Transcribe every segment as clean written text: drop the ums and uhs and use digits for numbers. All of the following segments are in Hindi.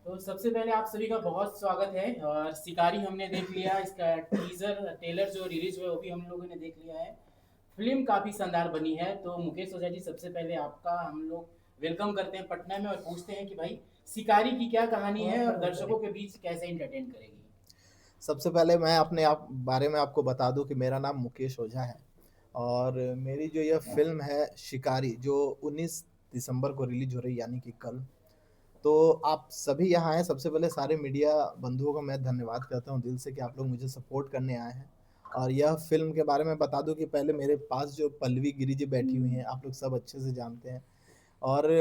तो सबसे पहले आप सभी का बहुत स्वागत है। और शिकारी हमने देख लिया, इसका टीजर टेलर जो रिलीज हुआ वो भी हम लोगों ने देख लिया है। फिल्म काफ़ी शानदार बनी है। तो मुकेश ओझा जी, सबसे पहले आपका हम लोग वेलकम करते हैं पटना में और पूछते हैं कि भाई शिकारी की क्या कहानी है और दर्शकों के बीच कैसे इंटरटेन करेगी। सबसे पहले मैं अपने आप बारे में आपको बता दूं कि मेरा नाम मुकेश ओझा है। और मेरी जो यह फिल्म है शिकारी, जो 19 दिसंबर को रिलीज हो रही है, यानी कि कल। तो आप सभी यहाँ आए, सबसे पहले सारे मीडिया बंधुओं को मैं धन्यवाद करता हूँ दिल से कि आप लोग मुझे सपोर्ट करने आए हैं। और यह फिल्म के बारे में बता दूं कि पहले मेरे पास जो पल्लवी गिरी जी बैठी हुई हैं, आप लोग सब अच्छे से जानते हैं। और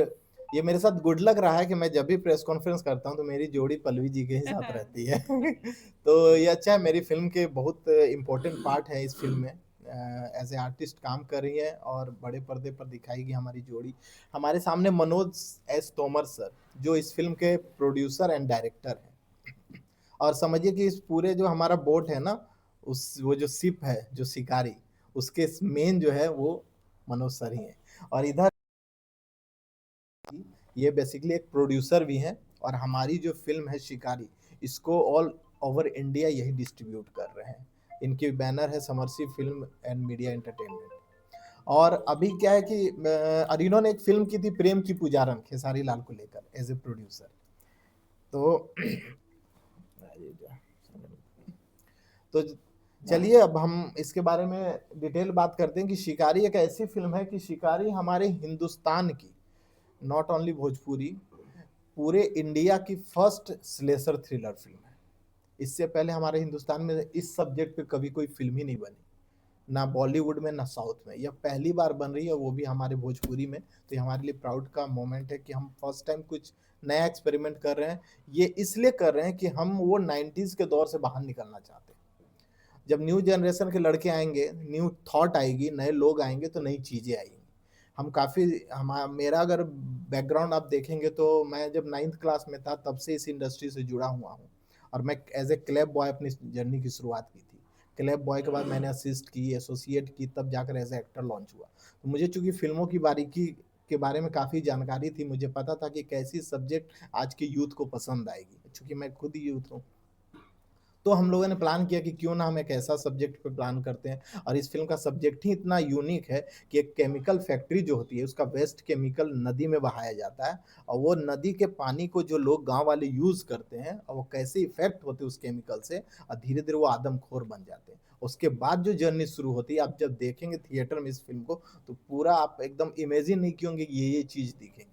ये मेरे साथ गुड लक रहा है कि मैं जब भी प्रेस कॉन्फ्रेंस करता हूँ तो मेरी जोड़ी पल्लवी जी के ही साथ रहती है। तो ये अच्छा है, मेरी फिल्म के बहुत इम्पोर्टेंट पार्ट है इस फिल्म में। एज ए आर्टिस्ट काम कर रही है और बड़े पर्दे पर दिखाएगी हमारी जोड़ी। हमारे सामने मनोज एस तोमर सर, जो इस फिल्म के प्रोड्यूसर एंड डायरेक्टर हैं। और समझिए कि इस पूरे जो हमारा बोट है ना, उस वो जो शिप है, जो शिकारी, उसके मेन जो है वो मनोज सर ही है। और इधर ये बेसिकली एक प्रोड्यूसर भी हैं। और हमारी जो फिल्म है शिकारी, इसको ऑल ओवर इंडिया यही डिस्ट्रीब्यूट कर रहे हैं। इनकी बैनर है समरसी फिल्म एंड मीडिया एंटरटेनमेंट। और अभी क्या है कि अरिनो ने एक फिल्म की थी, प्रेम की पुजारन, खेसारी लाल को लेकर एज ए प्रोड्यूसर। तो तो चलिए अब हम इसके बारे में डिटेल बात करते हैं कि शिकारी एक ऐसी फिल्म है कि शिकारी हमारे हिंदुस्तान की, नॉट ओनली भोजपुरी, पूरे इंडिया की फर्स्ट स्लेशर थ्रिलर फिल्म है। इससे पहले हमारे हिंदुस्तान में इस सब्जेक्ट पे कभी कोई फिल्म ही नहीं बनी, ना बॉलीवुड में ना साउथ में। यह पहली बार बन रही है, वो भी हमारे भोजपुरी में। तो ये हमारे लिए प्राउड का मोमेंट है कि हम फर्स्ट टाइम कुछ नया एक्सपेरिमेंट कर रहे हैं। ये इसलिए कर रहे हैं कि हम वो 90s के दौर से बाहर निकलना चाहते हैं। जब न्यू जनरेशन के लड़के आएंगे, न्यू थॉट आएगी, नए लोग आएंगे, तो नई चीज़ें आएंगी। हम काफ़ी हम मेरा अगर बैकग्राउंड आप देखेंगे तो मैं जब 9th क्लास में था तब से इस इंडस्ट्री से जुड़ा हुआ हूँ। और मैं एज ए क्लैब बॉय अपनी जर्नी की शुरुआत की थी। क्लैब बॉय के बाद मैंने असिस्ट की, एसोसिएट की, तब जाकर एज ए एक्टर लॉन्च हुआ। तो मुझे चूंकि फिल्मों की बारीकी के बारे में काफ़ी जानकारी थी, मुझे पता था कि कैसी सब्जेक्ट आज के यूथ को पसंद आएगी, चूंकि मैं खुद ही यूथ हूँ। तो हम लोगों ने प्लान किया कि क्यों ना हम एक ऐसा सब्जेक्ट पे प्लान करते हैं। और इस फिल्म का सब्जेक्ट ही इतना यूनिक है कि एक केमिकल फैक्ट्री जो होती है, उसका वेस्ट केमिकल नदी में बहाया जाता है। और वो नदी के पानी को जो लोग गांव वाले यूज करते हैं, और वो कैसे इफेक्ट होते हैं उस केमिकल से, और धीरे धीरे वो आदमखोर बन जाते हैं। उसके बाद जो जर्नी शुरू होती है, आप जब देखेंगे थिएटर में इस फिल्म को, तो पूरा आप एकदम इमेजिन नहीं कियोगे कि ये चीज दिखेंगी।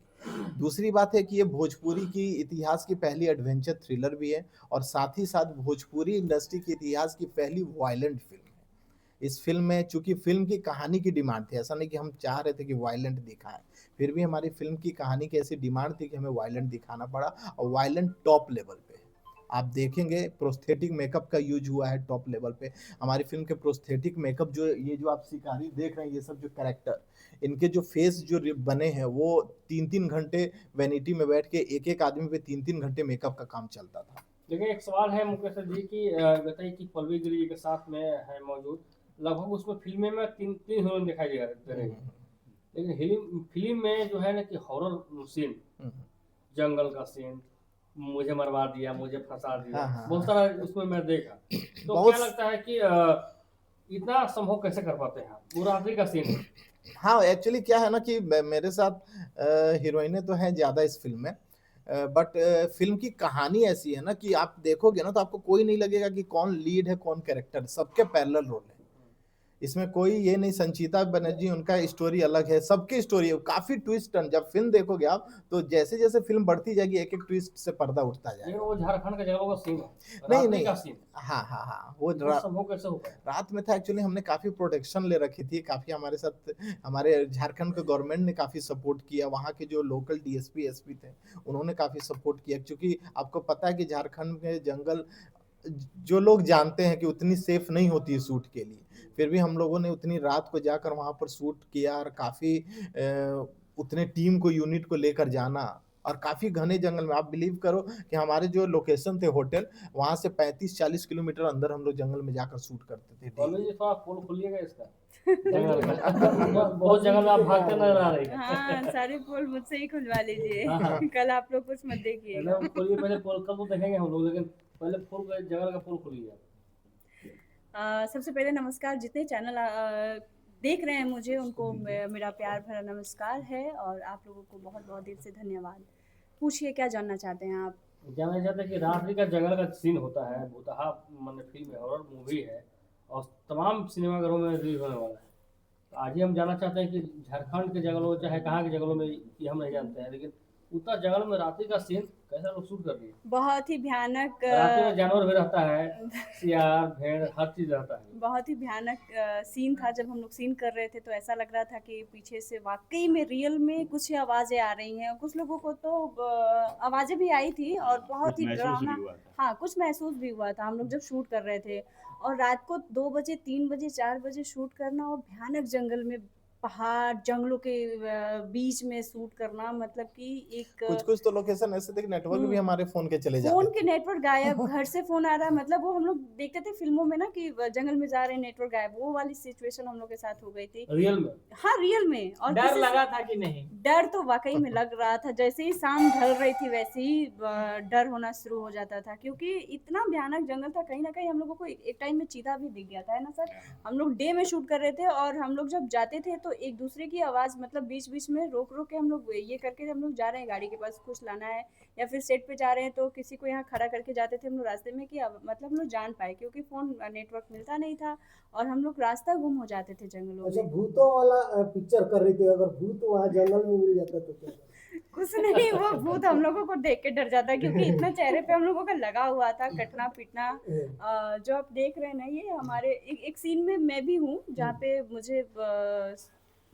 दूसरी बात है कि ये भोजपुरी की इतिहास की पहली एडवेंचर थ्रिलर भी है। और साथ ही साथ भोजपुरी इंडस्ट्री के इतिहास की पहली वायलेंट फिल्म है। इस फिल्म में चूंकि फिल्म की कहानी की डिमांड थी, ऐसा नहीं कि हम चाह रहे थे कि वायलेंट दिखाएं, फिर भी हमारी फिल्म की कहानी की ऐसी डिमांड थी कि हमें वायलेंट दिखाना पड़ा। और वायलेंट टॉप लेवल पे है। आप देखेंगे प्रोस्थेटिक मेकअप का यूज हुआ है टॉप लेवल पे। हमारी फिल्म के प्रोस्थेटिक मेकअप, जो ये जो आप शिकारी देख रहे हैं, ये सब जो कैरेक्टर, इनके जो फेस जो बने हैं, वो 3-3 घंटे वैनिटी में बैठ के एक एक आदमी पे 3-3 घंटे मेकअप का काम चलता था। देखिए, एक सवाल है मुकेश जी की बताइए कि पल्लवी गिरी जी के साथ में है मौजूद। लगभग उसमें फिल्म में तीन तीन हीरोइन दिखाई दे रही है। लेकिन फिल्म में जो है ना कि हॉरर सीन, जंगल का सीन, मुझे मरवा दिया, मुझे फंसा दिया, हाँ हाँ बहुत हाँ। सारा उसमें मैं देखा। तो क्या बहुत। लगता है कि इतना संभव कैसे कर पाते हैं आप? वो रात्रि का सीन है। हाँ, एक्चुअली क्या है ना कि मेरे साथ हीरोइनें तो हैं ज़्यादा इस फिल्म में। बट फिल्म की कहानी ऐसी है ना कि आप देखोगे ना तो आपको कोई नहीं लगेगा कि कौन लीड है कौन कैरेक्टर, सबके पैरेलल रोल है। इसमें कोई ये नहीं, संचिता बनर्जी उनका स्टोरी अलग है, सबकी स्टोरी है, काफी ट्विस्ट टर्न। जब फिल्म देखोगे आप तो जैसे जैसे फिल्म बढ़ती जाएगी, एक एक ट्विस्ट से पर्दा उठता लेकिन जाएगा। वो झारखंड के जंगलों का सीन है, नहीं रात्रि नहीं। का सीन, हाँ हाँ हाँ, वो इतना संभव कैसे हो पाया? रात में था। एक्चुअली हमने काफी प्रोटेक्शन ले रखी थी, काफी हमारे साथ हमारे झारखंड के गवर्नमेंट ने काफी सपोर्ट किया। वहाँ के जो लोकल डीएसपी एसपी थे, उन्होंने काफी सपोर्ट किया, क्योंकि आपको पता है कि झारखंड के जंगल जो लोग जानते हैं कि उतनी सेफ नहीं होती है शूट के लिए। फिर भी हम लोगों ने उतनी रात को जाकर वहां पर शूट किया, और काफी उतने टीम को, यूनिट को लेकर जाना, और काफी घने जंगल में। आप बिलीव करो कि हमारे जो लोकेशन थे होटल, वहां से 35-40 किलोमीटर अंदर हम लोग जंगल में जाकर शूट करते थे कॉलेज daily। जी थोड़ा पोल खोलिएगा इसका जंगल का बहुत जगह में आप भागते नजर आ रही है। हाँ, सारे पोल मुझसे ही खुलवा लीजिए। हाँ। कल आप लोग कुछ मत देखिएगा। एकदम खोलिए पहले पोल, कल तो देखेंगे हम लोग, लेकिन पहले पोल का जंगल का पोल खोलिए आप। सबसे पहले नमस्कार, जितने चैनल देख रहे हैं मुझे, उनको मेरा प्यार भरा नमस्कार है, और आप लोगों को बहुत बहुत दिल से धन्यवाद। पूछिए क्या जानना चाहते हैं आप? जानना चाहते हैं कि रात्रि का जंगल का सीन होता है, भूतहा मतलब फिल्म है, हॉरर मूवी है, और तमाम सिनेमाघरों में रिलीज होने वाला है। तो आज ही हम जानना चाहते हैं कि झारखंड के जंगलों, चाहे कहाँ के जंगलों में, ये हम नहीं जानते हैं, लेकिन उतना जंगल में रात्रि का सीन कैसा लोग शूट कर दिए। बहुत ही भयानक रात्रि में जानवर भी रहता है, सियार भेड़ हर चीज रहता है। बहुत ही भयानक सीन था। जब हम लोग सीन कर रहे थे तो ऐसा लग रहा था कि पीछे से वाकई में रियल में कुछ आवाज़ें आ रही हैं, और कुछ लोगों को तो आवाज़ें भी आई थी, और बहुत ही डरावना। हाँ, कुछ महसूस भी हुआ था हम लोग जब शूट कर रहे थे। और रात को 2 बजे, 3 बजे, 4 बजे शूट करना, और भयानक जंगल में, पहाड़ जंगलों के बीच में शूट करना, मतलब कि एक कुछ कुछ तो लोकेशन ऐसे थे कि नेटवर्क भी हमारे फोन के चले फोन जाते के थे। नेटवर्क गायब, घर से फोन आ रहा है, मतलब वो हम लोग देखते थे फिल्मों में ना कि जंगल में जा रहे हैं, नेटवर्क गायब, वो वाली सिचुएशन हम लोग के साथ हो गई थी। रियल में हाँ, रियल में। और डर लगा था कि नहीं? डर तो वाकई में लग रहा था। जैसे ही शाम ढल रही थी वैसे ही डर होना शुरू हो जाता था, क्योंकि इतना भयानक जंगल था। कहीं ना कहीं हम लोगों को एक टाइम में चीता भी दिख गया था, है ना सर? हम लोग डे में शूट कर रहे थे, और हम लोग जब जाते थे तो एक दूसरे की आवाज़, मतलब बीच बीच में रोक रोक के हम लोग ये करके, हम लोग जा रहे हैं गाड़ी के पास, कुछ लाना है, या फिर सेट पे जा रहे हैं, तो किसी को यहाँ खड़ा करके जाते थे हम लोग रास्ते में, कि मतलब हम लोग जान पाए, क्योंकि फ़ोन नेटवर्क मिलता नहीं था, और हम लोग रास्ता गुम हो जाते थे जंगलों अच्छा, में। भूतों वाला पिक्चर कर रही थी, अगर भूत वहाँ जंगल में मिल जाता तो क्या करते? कुछ नहीं, वो भूत हम लोगों को देख के डर जाता, क्योंकि इतना चेहरे पे हम लोगों का लगा हुआ था, कटना पीटना। जो आप देख रहे हैं ना, ये हमारे एक सीन में मैं भी हूँ, जहाँ पे मुझे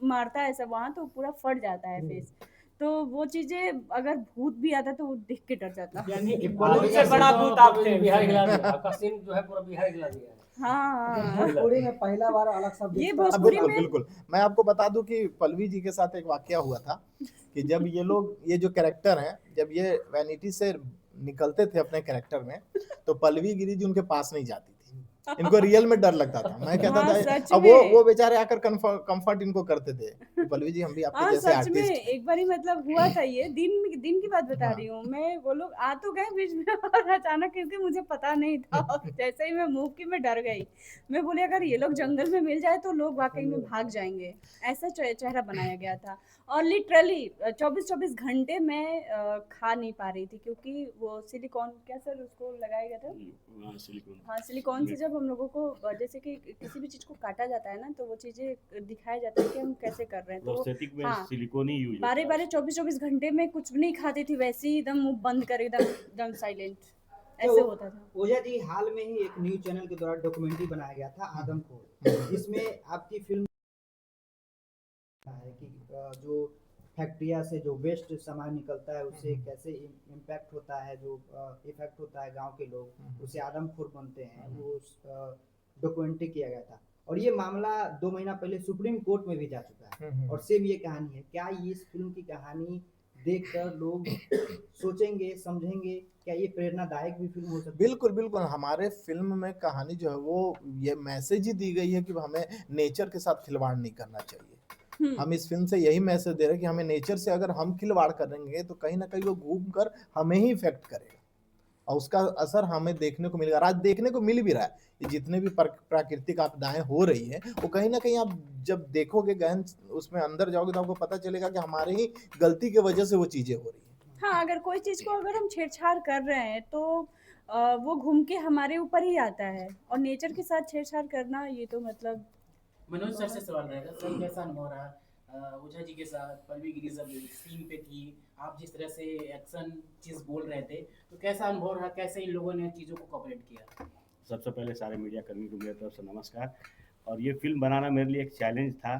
मारता है सब, वहाँ तो पूरा फट जाता है फेस। तो वो चीजें, अगर भूत भी आता तो वो देख के डर जाता। यानी कि आगे बॉलीवुड का से बड़ा सीन तो भूत पूरा आप थे। बिहार हिला दिया, आपका सीन जो है पूरा बिहार हिला दिया है। हाँ, भोजपुरी में पहला बार अलग शब्द ये इसका- भोजपुरी बिल्कुल में बिल्कुल। मैं आपको बता दूं कि पल्लवी जी के साथ एक वाकया हुआ था कि जब ये लोग, ये जो कैरेक्टर हैं, जब ये वैनिटी से निकलते थे अपने कैरेक्टर में, तो पल्लवी गिरी जी उनके पास नहीं जाती थी। इनको रियल में डर लगता था। मैं कहता हाँ, था, सच अब में। वो बेचारे आकर कंफर्ट इनको करते थे कि पल्लवी जी हम भी आपके हाँ, जैसे सच में आर्टिस्ट हैं। एक बारी मतलब हुआ था, ये दिन की बात बता हाँ। रही हूँ मैं। वो लोग आ तो गए बीच में, और अचानक, क्योंकि मुझे पता नहीं था, और जैसे ही मैं मूव की, मैं डर गई। मैं बोली अगर ये लोग जंगल में मिल जाए तो लोग वाकई में भाग जाएंगे, ऐसा चेहरा बनाया गया था। और लिटरली 24-24 घंटे मैं खा नहीं पा रही थी, क्योंकि वो सिलिकॉन, क्या सर उसको लगाया गया था? हाँ, सिलिकॉन से जब हम लोगों को जैसे कि किसी भी चीज़ को काटा जाता है ना, तो वो चीज़ें दिखाया जाता है कि हम कैसे कर रहे हैं। तो प्रोस्थेटिक में हाँ, सिलिकॉन ही यूज होता बारे है। बारे 24-24 घंटे में कुछ भी नहीं खाती थी, वैसे ही एकदम मुंह बंद कर, एकदम साइलेंट, ऐसे होता था। ओझा जी, हाल में ही एक न्यूज चैनल के द्वारा डॉक्यूमेंट्री बनाया गया था आदमखोर, जिसमें आपकी फिल्म है कि जो फैक्ट्रिया से जो वेस्ट सामान निकलता है उससे कैसे इम्पैक्ट होता है, जो इफेक्ट होता है गांव के लोग, उससे आदमखोर बनते हैं, वो डॉक्यूमेंट्री किया गया था। और ये मामला 2 महीना पहले सुप्रीम कोर्ट में भी जा चुका है, और सेम ये कहानी है। क्या ये इस फिल्म की कहानी देखकर लोग सोचेंगे, समझेंगे, क्या ये प्रेरणादायक भी फिल्म हो सकती है? बिल्कुल बिल्कुल। हमारे फिल्म में कहानी जो है वो ये मैसेज ही दी गई है कि हमें नेचर के साथ खिलवाड़ नहीं करना चाहिए। हम इस फिल्म से यही मैसेज दे रहे हैं कि हमें नेचर से अगर हम खिलवाड़ करेंगे तो कहीं ना कहीं वो घूम कर हमें ही इफेक्ट करेगा, और उसका असर हमें देखने को मिलेगा। आज देखने को मिल भी रहा है, ये जितने भी प्राकृतिक आपदाएं हो रही है, वो कहीं ना कहीं आप जब देखोगे, गहन उसमें अंदर जाओगे, तो आपको पता चलेगा कि हमारे ही गलती की वजह से वो चीजें हो रही है। हाँ, अगर कोई चीज़ को अगर हम छेड़छाड़ कर रहे हैं तो वो घूम के हमारे ऊपर ही आता है, और नेचर के साथ छेड़छाड़ करना, ये तो मतलब। मनोज सर से सवाल रहेगा, सर कैसा अनुभव रहा ओझा जी के साथ? पल्लवी गिरी जब स्क्रीन पे थी, आप जिस तरह से एक्शन चीज़ बोल रहे थे, तो कैसा अनुभव रहा? कैसे इन लोगों ने चीज़ों को कॉपरेट किया? सबसे पहले सारे मीडिया कर्मी को मेरी तरफ से नमस्कार। और ये फिल्म बनाना मेरे लिए एक चैलेंज था,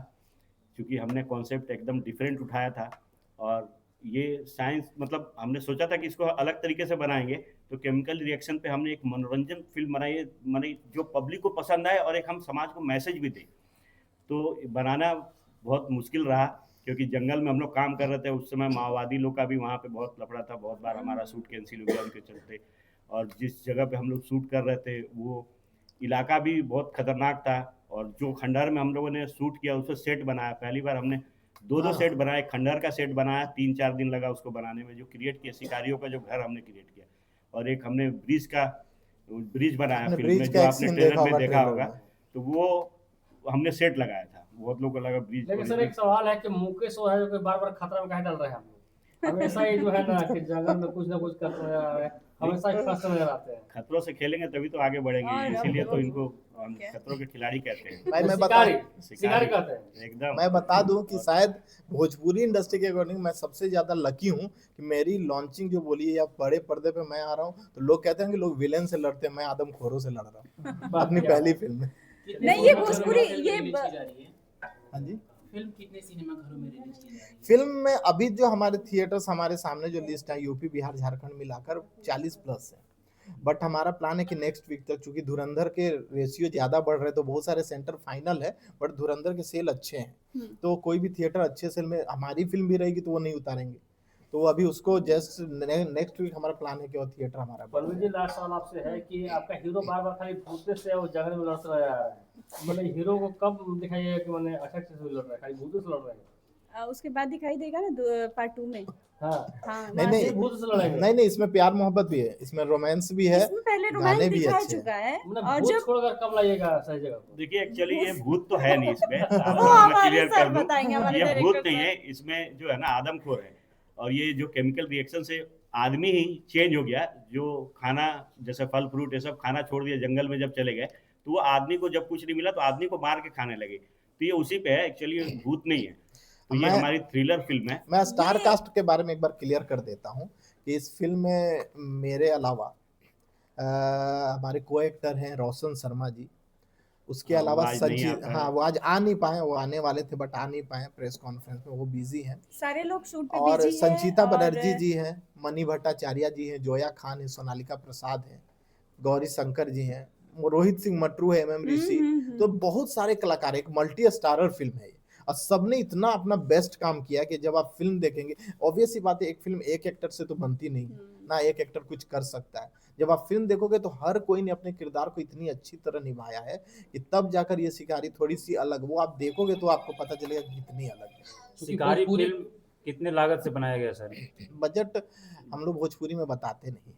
क्योंकि हमने कॉन्सेप्ट एकदम डिफरेंट उठाया था, और ये साइंस, मतलब हमने सोचा था कि इसको अलग तरीके से बनाएंगे, तो केमिकल रिएक्शन पे हमने एक मनोरंजन फिल्म बनाई है, माने जो पब्लिक को पसंद आए और एक हम समाज को मैसेज भी दें। तो बनाना बहुत मुश्किल रहा, क्योंकि जंगल में हम लोग काम कर रहे थे उस समय, माओवादी लोग का भी वहाँ पे बहुत लफड़ा था, बहुत बार हमारा शूट कैंसिल हो गया उनके चलते। और जिस जगह पे हम लोग शूट कर रहे थे वो इलाका भी बहुत खतरनाक था, और जो खंडहर में हम लोगों ने शूट किया उसको सेट बनाया, पहली बार हमने दो हाँ। सेट बनाए, खंडहर का सेट बनाया, 3-4 दिन लगा उसको बनाने में, जो क्रिएट किया शिकारियों का जो घर हमने क्रिएट किया। और एक हमने ब्रिज बनाया आपने फिल्म ब्रिज में, का जो एक आपने सीन ट्रेलर देखा में होगा देखा ट्रेलर होगा, में। तो वो हमने सेट लगाया था, बहुत लोगों को लगा ब्रिज। लेकिन सर एक सवाल है कि मुकेश वो है जो कि बार बार खतरा में काहे डाल रहे हैं हम लोग? हमेशा ही जो है ना कि जंगल में कुछ ना कुछ करते नजर आ रहे हैं, हमेशा ही फंसते नजर आते हैं। खतरों से खेलेंगे तभी तो आगे बढ़ेंगे, और इसीलिए तो अब- इनको हम क्या? खतरों के खिलाड़ी कहते हैं। भाई मैं बता शिकारी कहते हैं। एकदम। मैं बता दूं कि शायद भोजपुरी इंडस्ट्री के अकॉर्डिंग मैं सबसे ज्यादा लकी हूं कि मेरी लॉन्चिंग जो बोली है या बड़े पर्दे पे मैं आ रहा हूं, तो लोग कहते हैं कि लोग विलेन से लड़ते हैं, मैं आदमखोरों से लड़ रहा हूं अपनी पहली फिल्म में। कितने नहीं, ये सिनेमा घरों में भोजपुरी- फिल्म ये रिलीज ब- की जा रही है? हाँ जी। फिल्म कितने सिनेमा घरों में रिलीज की जा रही है? फिल्म में अभी जो हमारे थिएटर्स हमारे सामने जो लिस्ट है यूपी बिहार झारखंड मिलाकर 40 प्लस है, बट हमारा प्लान है कि नेक्स्ट वीक तक, चूंकि धुरंधर के रेशियो ज्यादा बढ़ रहे हैं तो बहुत सारे सेंटर फाइनल है, बट धुरंधर के सेल अच्छे हैं, तो कोई भी थिएटर अच्छे सेल में हमारी फिल्म भी रहेगी तो वो नहीं उतारेंगे, तो अभी उसको जस्ट नेक्स्ट वीक हमारा प्लान है कि वो थिएटर हमारा पल्लवी जी लास्ट सवाल आपसे है कि आपका हीरो बार बार खाली भूते से और जंगल में लड़ता नजर आ रहा है, मतलब हीरो को कब दिखाइएगा कि मैंने अच्छा से लड़ रहा है, खाली भूतों से लड़ रहा है? उसके बाद दिखाई देगा ना पार्ट 2 में। हाँ हाँ, नहीं वहाँ नहीं से- भूत से लड़ाएंगे। नहीं, इसमें प्यार मोहब्बत भी है, इसमें रोमांस भी है, इसमें पहले गाने रोमांस भी दिखा अच्छे हैं। चुका है, मतलब और भूत जब छोड़कर कब लाइएगा सही जगह पर? देखिए एक्चुअली ये भूत तो है नहीं इसमें, वो हमारे क्लियर सर कर दूं, बताएंगे, हमारे ये डायरेक्टर भूत नहीं सर। है, इसमें जो है ना आदमखोर है, और ये जो केमिकल रिएक्शन से आदमी ही चेंज हो गया, जो खाना जैसे फल फ्रूट ये सब खाना छोड़ दिया, जंगल में जब चले गए तो वो आदमी को जब कुछ नहीं मिला तो आदमी को मार के खाने लगे, तो ये उसी पे है, एक्चुअली भूत नहीं है। तो ये मैं- हमारी थ्रिलर फिल्म है। मैं स्टार कास्ट के बारे में एक बार क्लियर कर देता हूँ कि इस फिल्म में मेरे अलावा हमारे को एक्टर हैं रोशन शर्मा जी, उसके हाँ, अलावा वो आज नहीं आ संचित, पाए। हाँ वो आज आ नहीं पाए, वो आने वाले थे बट आ नहीं पाए, प्रेस कॉन्फ्रेंस में वो बिजी हैं। सारे लोग शूट पे और बिजी है, संचिता और बनर्जी जी हैं, मणि भट्टाचार्य जी हैं, जोया खान है, सोनालिका प्रसाद हैं, गौरी शंकर जी हैं, रोहित सिंह मटरू है, एमएम ऋषि, तो बहुत सारे कलाकार, एक मल्टी स्टारर फिल्म है ये, और सबने इतना अपना बेस्ट काम किया कि जब आप फिल्म देखेंगे, ऑब्वियस सी बात है एक फिल्म एक एक्टर से तो बनती नहीं है ना, एक एक्टर कुछ कर सकता है, जब आप फिल्म देखोगे तो हर कोई ने अपने किरदार को इतनी अच्छी तरह निभाया है कि तब जाकर ये शिकारी थोड़ी सी अलग, वो आप देखोगे तो आपको पता चलेगा कि कितनी अलग है। शिकारी फिल्म कितने लागत से बनाया गया सर? बजट हम लोग भोजपुरी में बताते नहीं,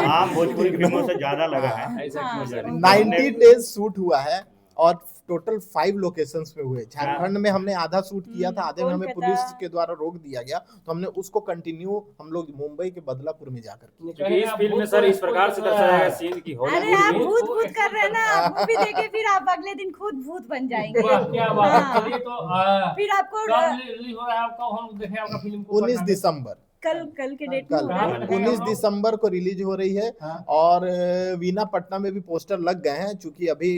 आम भोजपुरी फिल्मों से ज्यादा लगा है। ऐसा हाँ, क्यों सर? 90 डेज शूट हुआ है और टोटल 5 लोकेशंस पे हुए। झारखंड में हमने आधा शूट किया था, आधे में हमें कोलकाता। पुलिस के द्वारा रोक दिया गया, तो हमने उसको कंटिन्यू हम लोग मुंबई के बदलापुर में जाकर किया। क्योंकि इस फिल्म में सर इस प्रकार से दर्शाया गया सीन की अरे आप हॉलीवुड भूत भूत कर रहे हैं ना, आप मूवी देखे फिर आप अगले दिन खुद भूत बन जाएंगे। वाह, क्या बात है। हाँ। चलिए तो फिर आपको कब रिलीज हो रहा है आपका, हम देखें आपका फिल्म को 19 पटना में? दिसंबर कल के डेट में कल हो रहा है। 19 दिसंबर को रिलीज हो रही है, हाँ। और वीना पटना में भी पोस्टर लग गए हैं, चूंकि अभी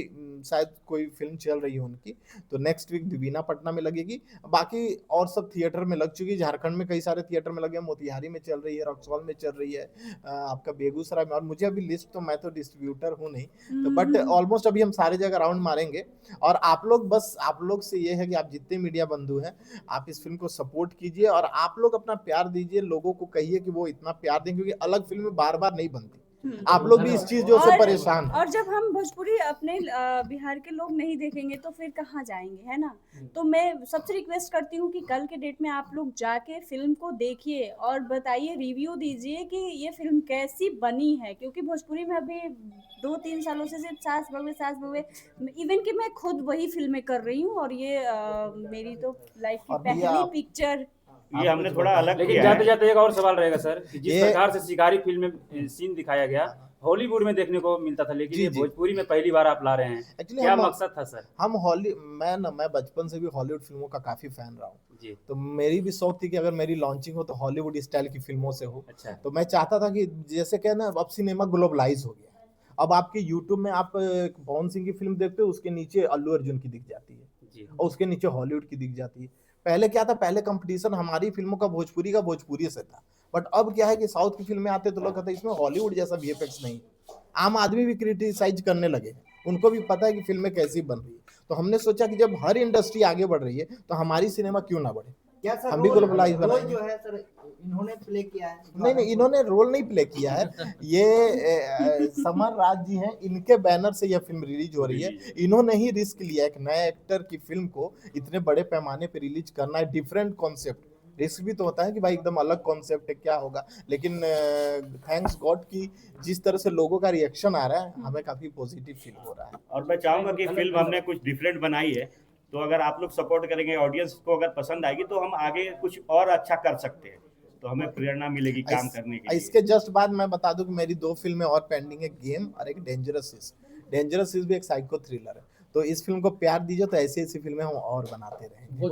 शायद कोई फिल्म चल रही है उनकी, तो नेक्स्ट वीक वीना पटना में लगेगी, बाकी और सब थिएटर में लग चुकी है। झारखंड में कई सारे थिएटर में लगे हैं, मोतिहारी में चल रही है, रक्सौल में चल रही है, आपका बेगूसराय में, और मुझे अभी लिस्ट तो, मैं तो डिस्ट्रीब्यूटर हूँ नहीं, तो बट ऑलमोस्ट अभी हम सारे जगह राउंड मारेंगे, और आप लोग बस आप लोग से ये है कि आप जितने मीडिया बंधु हैं आप इस फिल्म को सपोर्ट कीजिए, और आप लोग अपना प्यार दीजिए, लोगों को कहिए कि वो इतना प्यार दें, क्योंकि अलग फिल्में बार बार नहीं बनती, आप लोग भी इस चीजों से और- परेशान हैं। और जब हम भोजपुरी अपने बिहार के लोग नहीं देखेंगे तो फिर कहाँ जाएंगे, है ना? तो मैं सबसे रिक्वेस्ट करती हूँ कि कल के डेट में आप लोग जाके फिल्म को देखिए और बताइए, रिव्यू दीजिए कि ये फिल्म कैसी बनी है, क्योंकि भोजपुरी में अभी 2-3 सालों से सिर्फ सास बहू, इवन कि मैं खुद वही फिल्में कर रही हूँ, और ये मेरी तो लाइफ की और भैया पहली आप- पिक्चर। ये हमने थोड़ा अलग लेकिन किया जाते है। जाते एक और सवाल रहेगा सर कि जिस ये- प्रकार से शिकारी फिल्म में सीन दिखाया गया हॉलीवुड में देखने को मिलता था, लेकिन जी, ये जी। भोजपुरी में पहली बार आप ला रहे हैं, एक्चुअली क्या मकसद था सर? मैं बचपन से भी हॉलीवुड फिल्मों का काफी फैन रहा हूँ, जी तो मेरी भी शौक थी कि अगर मेरी लॉन्चिंग हो तो हॉलीवुड स्टाइल की फिल्मों से हो, अच्छा तो मैं चाहता था कि जैसे क्या ना, अब सिनेमा ग्लोबलाइज हो गया, अब आपके यूट्यूब में आप पवन सिंह की फिल्म देखते हो, उसके नीचे अल्लू अर्जुन की दिख जाती है, जी और उसके नीचे हॉलीवुड की दिख जाती है। पहले क्या था, पहले कंपटीशन हमारी फिल्मों का भोजपुरी से था, बट अब क्या है कि साउथ की फिल्में आते तो लोग कहते हैं इसमें हॉलीवुड जैसा वीएफएक्स नहीं। आम आदमी भी क्रिटिसाइज करने लगे, उनको भी पता है कि फिल्में कैसी बन रही है, तो हमने सोचा कि जब हर इंडस्ट्री आगे बढ़ रही है तो हमारी सिनेमा क्यों ना बढ़े। क्या सर हम भी ग्लोबलाइज रोल बनाएंगे। जो है सर इन्होंने प्ले किया है? नहीं, इन्होंने रोल नहीं प्ले किया है। ये समर राज जी हैं, इनके बैनर से यह फिल्म रिलीज हो रही है। इन्होंने ही रिस्क लिया एक नए एक्टर की फिल्म को इतने बड़े पैमाने पे रिलीज करना है, डिफरेंट कॉन्सेप्ट। रिस्क भी तो होता है कि भाई एकदम अलग कॉन्सेप्ट है, क्या होगा, लेकिन थैंक्स गॉड की जिस तरह से लोगों का रिएक्शन आ रहा है हमें काफी पॉजिटिव फील हो रहा है। और मैं चाहूंगा कि फिल्म हमने कुछ डिफरेंट बनाई है, तो अगर आप लोग सपोर्ट करेंगे, ऑडियंस को अगर पसंद आएगी तो हम आगे कुछ और अच्छा कर सकते हैं, तो हमें प्रेरणा मिलेगी काम करने के लिए। इसके जस्ट बाद मैं बता दूं कि मेरी 2 फिल्में और पेंडिंग है, गेम और एक डेंजरस इज भी एक साइको थ्रिलर है। तो इस फिल्म को प्यार दीजिए, तो ऐसी ऐसी फिल्में हम और बनाते रहेंगे।